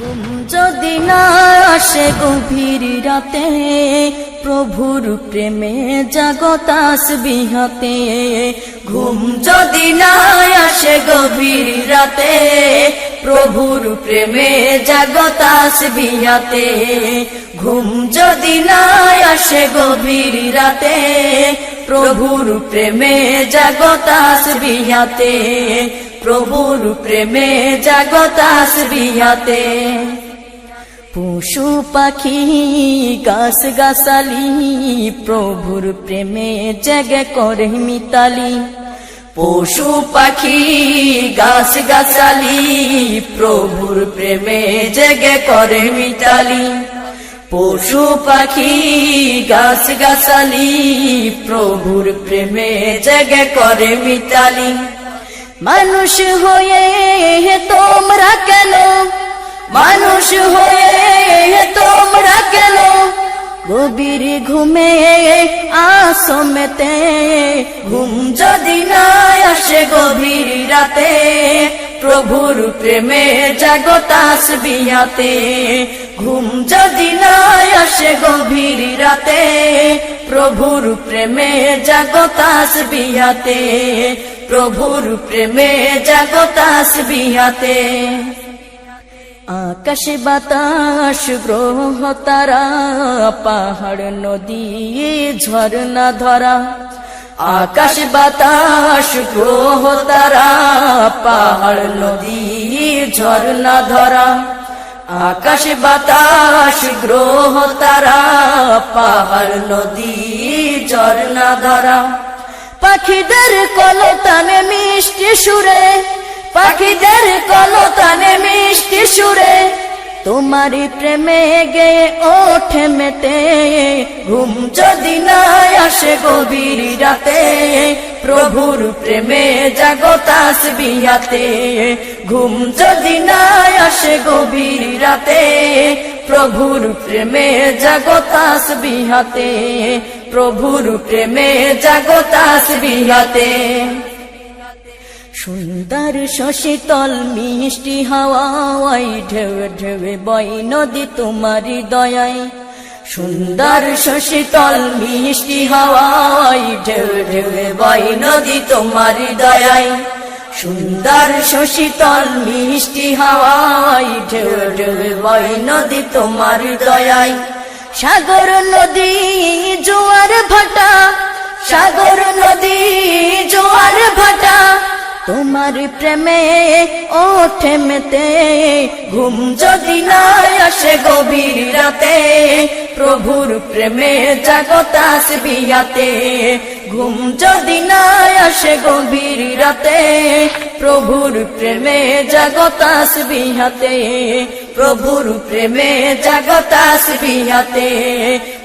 ঘুম যদি না আসে গভীর রাতে, প্রভুর প্রেমে জাগো তাসবিহ হাতে। ঘুম যদি না আসে গভীর রাতে, প্রভুর প্রেমে জাগো তাসবিহ হাতে। ঘুম যদি না আসে গভীর রাতে, প্রভুর প্রেমে জাগো তাসবিহ হাতে। প্রভুর প্রেমে জাগো তাসবিহ হাতে। পশু পাখি গাছ গাছালি, প্রভুর প্রেমে জেগে করে মিতালি। পশু পাখি গাছ গাছালি, প্রভুর প্রেমে জেগে করে মিতালি। পশু পাখি গাছ গাছালি, প্রভুর প্রেমে জেগে করে মিতালি। মানুষ হয়ে তোমরা কেন, মানুষ হয়ে তোমরা কেন গভীর ঘুমে আসো মেতে। ঘুম যদি না আসে গভীর রাতে, প্রভুর প্রেমে জাগো তাসবিহ হাতে। ঘুম যদি না আসে গভীর রাতে, প্রভুর প্রেমে জাগো তাসবিহ হাতে। প্রভুর প্রেমে জাগো তাসবিহ হাতে। আকাশ বাতাস গ্রহ তারা, পাহাড় নদী ঝর্ণা ধরা। আকাশ বাতাস গ্রহ তারা, পাহাড় নদী ঝর্ণা ধরা। আকাশ বাতাস গ্রহ তারা, পাহাড় নদী ঝর্ণা ধরা। পাখিদের কলতানে মিষ্টি সুরে, পাখিদের কলতানে মিষ্টি সুরে, তোমারি প্রেমে গেয়ে ওঠে মেতে। ঘুম যদি না আসে গভীর রাতে, প্রভুর প্রেমে জাগো তাসবিহ হাতে। ঘুম যদি না আসে গভীর রাতে, প্রভুর প্রেমে জাগো তাসবিহ হাতে। প্রভুর প্রেমে জাগো তাসবিহ হাতে। সুন্দর শশীতল মিষ্টি হাওয়ায়, ঢেউ ঢেউ বয় নদী তোমারি দয়ায়। সুন্দর শশীতল মিষ্টি হাওয়ায়, ঢেউ ঢেউ বয় নদী তোমারি দয়ায়। সুন্দর শশীতল মিষ্টি হাওয়ায়, ঢেউ ঢেউ বয় নদী তোমারি দয়ায়। সাগর নদী জোয়ার ভাটা, সাগর নদী জোয়ার ভাটা, তোমার প্রেমে ওঠে মেতে। ঘুম যদি না আসে গভীর রাতে, প্রভুর প্রেমে জাগো তাসবিহ হাতে। ঘুম যদি না আসে গভীর রাতে, প্রভুর প্রেমে জাগো তাসবিহ হাতে। প্রভুর প্রেমে জাগো তাসবিহ হাতে।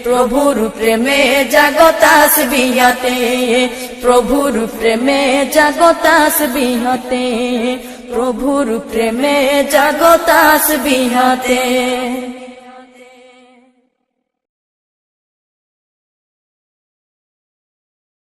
প্রভুর প্রেমে জাগো তাসবিহ হাতে। প্রভুর প্রেমে জাগো তাসবিহ হাতে। প্রভুর প্রেমে জাগো তাসবিহ হাতে।